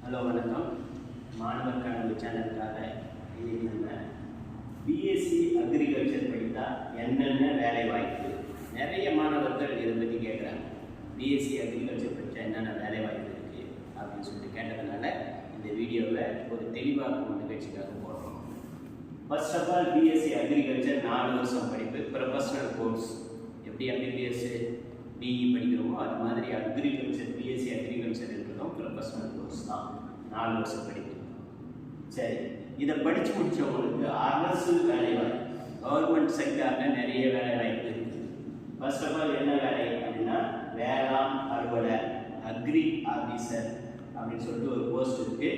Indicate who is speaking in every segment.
Speaker 1: Hello வணக்கம். மாணவர் கனவு சேனலுக்காக இன்னைக்கு நம்ம பிஎஸ்சி அக்ரிகல்ச்சர் படித்தா என்னென்ன வேலை வாய்ப்பு, நிறைய மாணவர்கள் இதை பற்றி கேட்குறாங்க. பிஎஸ்சி அக்ரிகல்ச்சர் படித்தா என்னென்ன வேலை வாய்ப்பு இருக்குது அப்படின்னு சொல்லிட்டு கேட்டதுனால இந்த வீடியோவை ஒரு தெளிவாக்கும் நிகழ்ச்சிக்காக போடுறோம். First of all BSc agriculture 4 வருஷம் படிப்பு, ப்ரொஃபஷனல் கோர்ஸ். எப்படி எம்பிபிஎஸ் பிஇ படிக்கிறோமோ அது மாதிரி அக்ரிகல்ச்சர் பிஎஸ்சி அக்ரிகல்ச்சர் இருக்கிறதும் ப்ரொஃபஷனல் கோர்ஸ் தான். 4 வருஷம் படிப்பு. சரி, இதை படித்து முடித்தவங்களுக்கு அரசு வேலைவாய்ப்பு, கவர்மெண்ட் செக்டாரில் நிறைய வேலை வாய்ப்பு இருக்குது. ஃபர்ஸ்ட் ஆஃப் ஆல் என்ன வேலை அப்படின்னா வேளாண் அலுவலர், அக்ரி ஆஃபீஸர் அப்படின்னு சொல்லிட்டு ஒரு போஸ்ட் இருக்குது.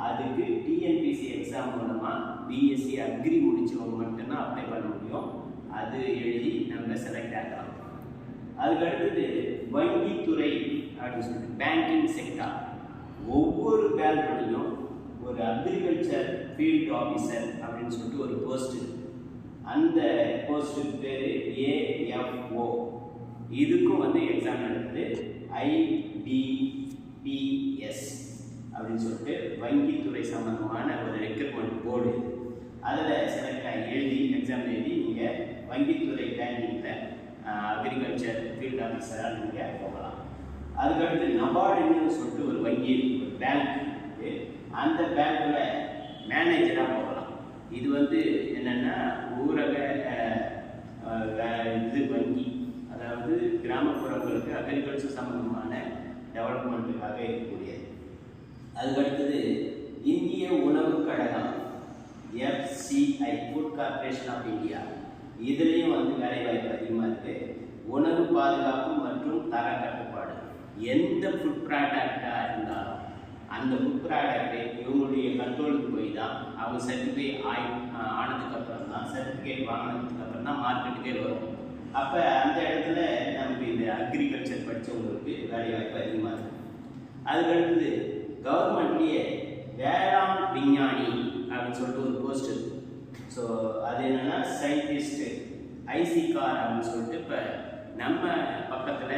Speaker 1: அதுக்கு டிஎன்பிசி எக்ஸாம் மூலமாக பிஎஸ்சி அக்ரி முடித்தவங்க மட்டும்தான் அப்ளை பண்ண முடியும். அது எழுதி நம்ம செலக்ட் ஆகலாம். அதுக்கு அடுத்தது வங்கித்துறை அப்படின்னு சொல்லிட்டு பேங்கிங் செக்டார். ஒவ்வொரு பேங்க்லையும் ஒரு அக்ரிகல்ச்சர் ஃபீல்டு ஆஃபீஸர் அப்படின்னு சொல்லிட்டு ஒரு போஸ்ட். அந்த போஸ்ட்டுக்கு பேர் ஏஎஃப்ஓ. இதுக்கும் எக்ஸாம் நடக்குது. ஐபிபிஎஸ் அப்படின்னு சொல்லிட்டு வங்கித்துறை சம்பந்தமான ஒரு ரெக்ரூட்மெண்ட் போர்டு. அதில் செலக்ட் ஆகி எழுதி எக்ஸாம் எழுதி நீங்கள் வங்கித்துறை பேங்கிங்கில் அக்ரிகல்ச்சர் ஃபீல்டு ஆஃபீஸராக நீங்கள் போகலாம். அதுக்கடுத்து நபார்டுன்னு சொல்லிட்டு ஒரு வங்கி, ஒரு பேங்க் இருக்குது. அந்த பேங்க்கில் மேனேஜராக போகலாம். இது என்னென்னா ஊரக வங்கி, அதாவது கிராமப்புறங்களுக்கு அக்ரிகல்ச்சர் சம்பந்தமான டெவலப்மெண்ட்டுக்காக இருக்கக்கூடியது. அதுக்கடுத்தது இந்திய உணவு கழகம், FCI, food corporation of India. இதுலேயும் வேலைவாய்ப்பு அதிகமாக இருக்குது. உணவு பாதுகாப்பு மற்றும் தர கட்டுப்பாடு. எந்த ஃபுட் ப்ராடக்டாக இருந்தாலும் அந்த ஃபுட் ப்ராடக்டை இவங்களுடைய கண்ட்ரோலுக்கு போய் தான் அவங்க சர்டிஃபிகேட் ஆனதுக்கப்புறம் தான், சர்டிஃபிகேட் வாங்கினதுக்கப்புறம் தான் மார்க்கெட்டுக்கே வரும். அப்போ அந்த இடத்துல நமக்கு இந்த அக்ரிகல்ச்சர் படித்தவங்களுக்கு வேலைவாய்ப்பு அதிகமாக இருக்குது. அதுக்கடுத்தது கவர்மெண்ட்லேயே வேளாண் விஞ்ஞானி அப்படின்னு சொல்லிட்டு ஒரு போஸ்ட் இருக்குது. ஸோ அது என்னென்னா சயின்டிஸ்ட்டு, ஐசிகார் அப்படின்னு சொல்லிட்டு இப்போ நம்ம பக்கத்தில்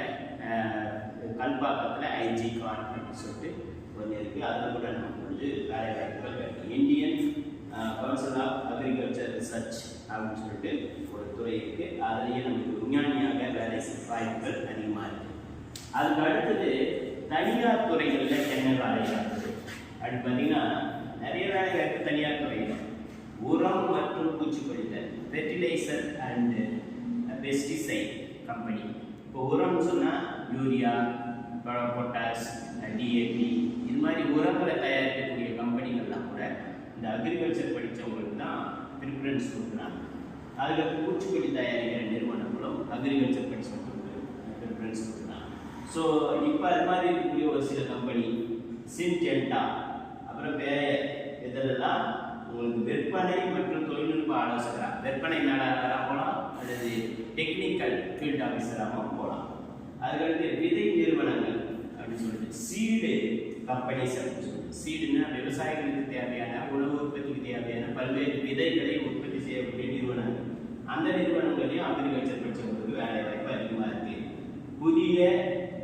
Speaker 1: கல்பாக்கத்தில் ஐஜிகார் அப்படின்னு சொல்லிட்டு ஒன்று இருக்குது. அதில் கூட நமக்கு வேலை வாய்ப்புகள் இருக்குது. Indian council of agriculture research அப்படின்னு சொல்லிட்டு ஒரு துறை இருக்குது. அதுலேயே நமக்கு விஞ்ஞானியாக வேலை வாய்ப்புகள் அதிகமாக இருக்குது. அதுக்கு அடுத்தது தனியார் துறைகளில் என்ன வேலை இருக்குது அப்படின்னு பார்த்தீங்கன்னா நிறைய வேலை வாய்ப்பு தனியார் துறையில். உரம் மற்றும் பூச்சிக்கொல்லிகள், ஃபெர்டிலைசர் அண்டு பெஸ்டிசைட் கம்பெனி. இப்போ உரம்னு சொன்னால் யூரியா, பொட்டாஸ், டிஏபி, இது மாதிரி உரங்களை தயாரிக்கக்கூடிய கம்பெனிகள்லாம் கூட இந்த அக்ரிகல்ச்சர் படித்தவங்களுக்கு தான் ப்ரிஃபரன்ஸ் கொடுக்குறாங்க. அதில் பூச்சிக்கொல்லி தயாரிக்கிற நிறுவனங்களும் அக்ரிகல்ச்சர் படித்தவங்களுக்கு ப்ரிஃபரன்ஸ் கொடுக்குறாங்க. ஸோ இப்போ அது மாதிரி இருக்கக்கூடிய ஒரு சில கம்பெனி, சின்டென்டா, அப்புறம் வேறு இதெல்லாம் உங்களுக்கு விற்பனை மற்றும் தொழில்நுட்ப ஆலோசகராக, விற்பனை மேலாளராக போகலாம், அல்லது டெக்னிக்கல் ஃபீல்டு ஆஃபீஸராகவும் போகலாம். அதுக்கடுத்து விதை நிறுவனங்கள் அப்படின்னு சொல்லிட்டு சீடு கம்பெனிஸ் அப்படின்னு சொல்லிட்டு, சீடுன்னா விவசாயிகளுக்கு தேவையான உணவு உற்பத்திக்கு தேவையான பல்வேறு விதைகளை உற்பத்தி செய்யக்கூடிய நிறுவனங்கள். அந்த நிறுவனங்களையும் அக்ரிகல்ச்சர் படித்தவங்களுக்கு வேலை வாய்ப்பு அதிகமாக இருக்குது. புதிய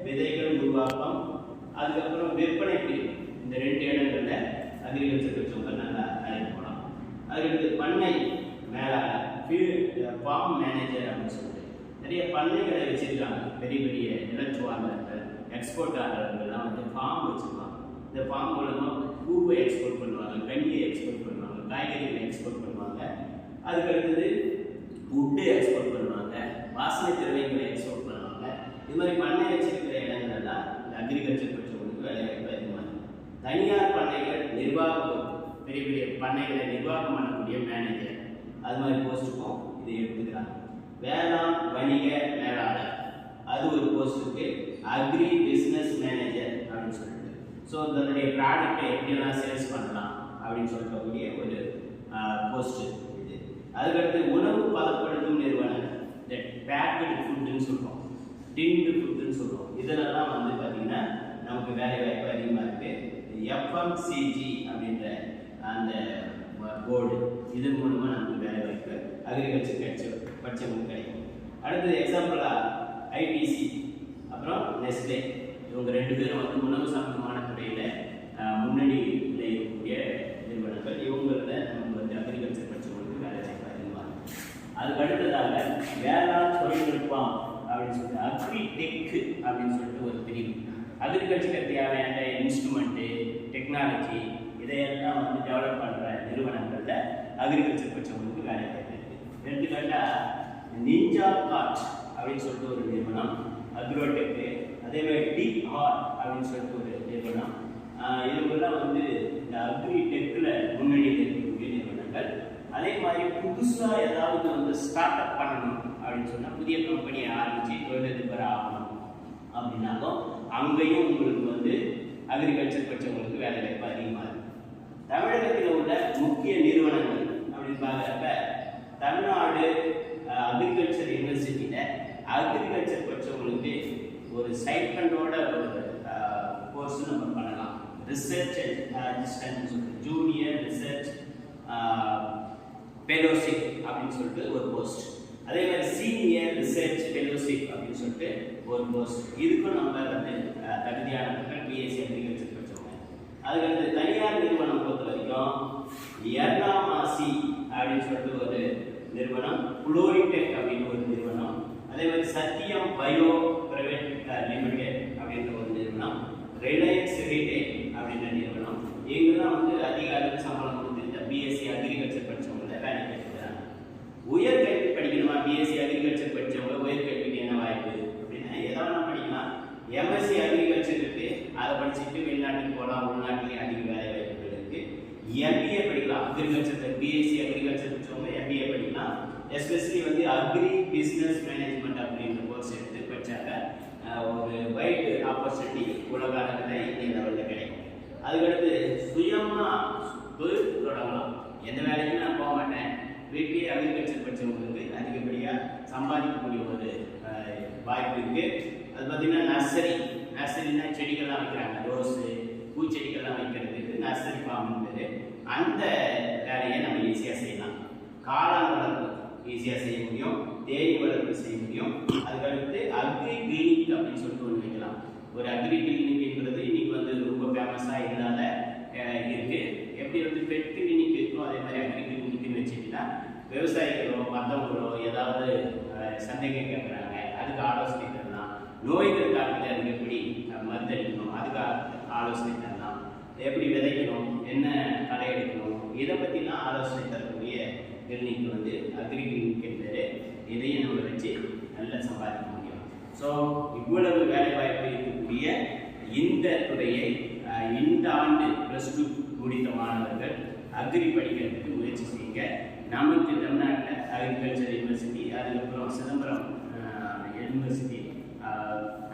Speaker 1: விதைகள் உருவாக்கம், அதுக்கப்புறம் விற்பனை பிரிவு, இந்த 2 இடங்களில் அக்ரிகல்ச்சர் படித்தவங்க நல்லா வேலைக்கு போகலாம். அதுக்கடுத்து பண்ணை மேலாளர், ஃபார்ம் மேனேஜர் அப்படின்னு சொல்லிட்டு நிறைய பண்ணைகளை வச்சுருக்காங்க. பெரிய பெரிய நிலச்சுவாளர்கள், எக்ஸ்போர்ட் ஆர்டர்கள்லாம் ஃபார்ம் வச்சுருப்பாங்க. இந்த ஃபார்ம் மூலமாக பூவை எக்ஸ்போர்ட் பண்ணுவாங்க, கனியை எக்ஸ்போர்ட் பண்ணுவாங்க, காய்கறிகளை எக்ஸ்போர்ட் பண்ணுவாங்க. அதுக்கடுத்தது உட்டு எக்ஸ்போர்ட் பண்ணுவாங்க, வாசனை திரவியங்களை எக்ஸ்போர்ட் பண்ணுவாங்க. இது மாதிரி பண்ணை வச்சிருக்கிற இடங்கள்லாம் இந்த அக்ரிகல்ச்சர் படித்தவங்களுக்கு வேலை வாய்ப்பு அதிகமாக இருக்குது. தனியார் பண்ணைகள் நிர்வாகம், பெரிய பெரிய பண்ணைகளை நிர்வாகம் பண்ணக்கூடிய மேனேஜர், அது மாதிரி போஸ்ட்டுக்கும் இதை எடுத்துக்கிறாங்க. வேளாண் வணிக மேலாளர், அது ஒரு போஸ்ட்டுக்கு. அக்ரி பிஸ்னஸ் மேனேஜர் அப்படின்னு சொல்லிட்டு, ஸோ இதனுடைய ப்ராடக்டை எப்படியெல்லாம் சேல்ஸ் பண்ணலாம் அப்படின்னு சொல்லக்கூடிய ஒரு போஸ்ட்டு இது. அதுக்கடுத்து உணவு பதப்படுத்தும் நிறுவனம், இந்த பேக்கடு ஃபுட்டுன்னு சொல்கிறோம், டின்டு ஃபுட்டுன்னு சொல்கிறோம். இதிலெல்லாம் பார்த்தீங்கன்னா நமக்கு வேலை வாய்ப்பு அதிகமாக இருக்குது. எஃப்எம்சிஜி அப்படின்ற அந்த போர்டு, இதன் மூலமாக நமக்கு வேலை வாய்ப்பு அக்ரிகல்ச்சர் படித்தவங்களுக்கு கிடைக்கும். அடுத்தது எக்ஸாம்பிளாக ஐடிசி, அப்புறம் நெஸ்லே, இவங்க 2 பேரும் உணவு சம்பந்தமான துறையில் முன்னணி அக்ரிகல்ச்சருக்கு தேவையான இன்ஸ்ட்ருமெண்ட்டு டெக்னாலஜி இதையெல்லாம் வந்து டெவலப் பண்ணுற நிறுவனங்களில் அக்ரிகல்ச்சர் படித்தவங்களுக்கு வேலை வாய்ப்பு இருக்குது. எடுத்துக்காட்டாக நிஞ்சா காட் அப்படின்னு சொல்லிட்டு ஒரு நிறுவனம் அக்ரோடெக்கு, அதேமாதிரி டீப் ஹார்ட் அப்படின்னு சொல்லிட்டு ஒரு நிறுவனம், இவங்கெல்லாம் வந்து இந்த அக்ரி டெக்கில் முன்னணியில் இருக்கக்கூடிய நிறுவனங்கள். அதே மாதிரி புதுசாக ஏதாவது வந்து ஸ்டார்ட் அப் பண்ணணும் அப்படின்னு சொன்னால் புதிய கம்பெனியை ஆரம்பித்து தொழிலதிபர் ஆகணும் அப்படின்னாலும் அங்கேயும் உங்களுக்கு வந்து அக்ரிகல்ச்சர் படித்தவங்களுக்கு வேலை வாய்ப்பு அதிகமாக இருக்குது. தமிழகத்தில் உள்ள முக்கிய நிறுவனங்கள் அப்படின்னு பார்க்குறப்ப தமிழ்நாடு அக்ரிகல்ச்சர் யூனிவர்சிட்டியில் அக்ரிகல்ச்சர் படித்தவங்களுக்கு ஒரு ஸ்டைபண்டோட ஒரு கோர்ஸ் நம்ம பண்ணலாம். Research assistant, junior research fellowship அப்படின்னு சொல்லிட்டு ஒரு போஸ்ட், அதே மாதிரி சீனியர் ரிசர்ச் ஃபெலோஷிப் அப்படின்னு சொல்லிட்டு ஒரு போஸ்ட். இதுக்கும் நம்ம வந்து தகுதியானவர்கள் பிஎஸ்சி அக்ரிகல்ச்சர் படித்தவங்க. அதுக்கடுத்து தனியார் நிறுவனம் பொறுத்த வரைக்கும் எர்னாமாசி அப்படின்னு சொல்லிட்டு ஒரு நிறுவனம், குளோரிடெக் அப்படின்னு ஒரு நிறுவனம், அதே மாதிரி சத்தியம் பயோ பிரைவேட் லிமிடெட் அப்படின்ற ஒரு நிறுவனம், ரிலையன்ஸ் ரீடெயில் அப்படின்ற நிறுவனம். இவங்கெல்லாம் வந்து அதிக அளவு சம்பளம் கொடுத்து இந்த பிஎஸ்சி அக்ரிகல்ச்சர் படித்தவங்கள வேலைக்கு எடுத்துக்கிறாங்க. உயர்கல்வி படிக்கணுமா? பிஎஸ்சி அக்ரிகல்ச்சர் படித்தவங்க உயர்கல்விக்கு என்ன வாய்ப்பு அப்படின்னா ஏதாவது படிக்கலாம். எம்எஸ்சி அக்ரிகல்ச்சர் இருக்கு, அதை படிச்சுட்டு வெளிநாட்டுக்கு போகலாம், உள்நாட்டிலேயும் அதிக வேலை வாய்ப்புகள் இருக்கு. எம்பிஏ படிக்கலாம், அக்ரிகல்ச்சர் பிஎஸ்சி அக்ரிகல்ச்சர் படித்தவங்க எம்பிஏ படிக்கலாம். எஸ்பெஷலி வந்து அக்ரி பிஸ்னஸ் மேனேஜ்மெண்ட் அப்படின்ற கோர்ஸ் எடுத்து படித்தாங்க ஒரு வைட் ஆப்பர்ச்சுனிட்டி உலக அளவில் இந்திய லெவலில் கிடைக்கும். அதுக்கடுத்து சுயமாக தொழில் தொடங்கலாம். எந்த வேலைக்கும் நான் போக மாட்டேன், வீட்லேயே அக்ரிகல்ச்சர் படித்தவங்களுக்கு அதிகப்படியாக சம்பாதிக்கக்கூடிய ஒரு வாய்ப்பு இருக்குது. அது பார்த்திங்கன்னா நர்சரினா செடிகள்லாம் வைக்கிறாங்க, ரோஸு பூச்செடிகள்லாம் வைக்கிறதுக்கு நர்சரி ஃபார்ம்னு பேர். அந்த வேலையை நம்ம ஈஸியாக செய்யலாம். காளான் வளர்ப்பு ஈஸியாக செய்ய முடியும், தேனி வளர்ப்பு செய்ய முடியும். அதுக்கடுத்து அக்ரி கிளினிக் அப்படின்னு சொல்லிட்டு ஒன்று வைக்கலாம். ஒரு அக்ரி கிளினிக்ன்றது இன்னைக்கு வந்து ரொம்ப ஃபேமஸாக இல்லாத இருக்குது. எப்படி வந்து பெட் கிளினிக் இருக்கோ அதே மாதிரி அக்ரி கிளினிக்னு வச்சுக்கிட்டா விவசாயிகளோ மற்றவங்களோ ஏதாவது சந்தேகம் கேட்குறாங்க, அதுக்கு ஆலோசனை தரலாம். நோய்கள் காலத்தில் அதுக்கு எப்படி மருந்தடிக்கணும் அதுக்கு ஆலோசனை தரலாம். எப்படி விதைக்கணும், என்ன களை எடுக்கணும், இதை பற்றிலாம் ஆலோசனை தரக்கூடிய கிளினிக் வந்து அக்ரி கிளினிக் என்பது. இதையும் நம்ம வச்சு நல்லா சம்பாதிக்க முடியும். ஸோ இவ்வளவு வேலைவாய்ப்பு இருக்கக்கூடிய இந்த துறையை இந்த ஆண்டு +2 முடித்த மாணவர்கள் அக்ரி படிக்கிறதுக்கு முயற்சி செய்யுங்க. நமக்கு தமிழ்நாட்டில் அக்ரிகல்ச்சர் யூனிவர்சிட்டி, அதுக்கப்புறம் சிதம்பரம் யூனிவர்சிட்டி,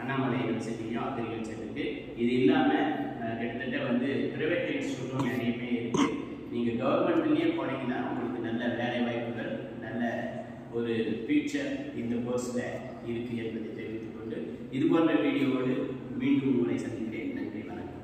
Speaker 1: அண்ணாமலை யூனிவர்சிட்டியும் அக்ரிகல்ச்சர் இருக்குது. இது இல்லாமல் கிட்டத்தட்ட வந்து ப்ரைவேட் இன்ஸ்டியூட்டும் நிறையவே இருக்குது. நீங்கள் கவர்மெண்ட்லேயே போனீங்கன்னா உங்களுக்கு நல்ல வேலை வாய்ப்புகள், நல்ல ஒரு ஃபியூச்சர் இந்த கோர்ஸில் இருக்குது என்பதை தெரிவித்துக்கொண்டு இது போன்ற வீடியோவோடு மீண்டும் உங்களை சந்திக்கிறேன். நன்றி, வணக்கம்.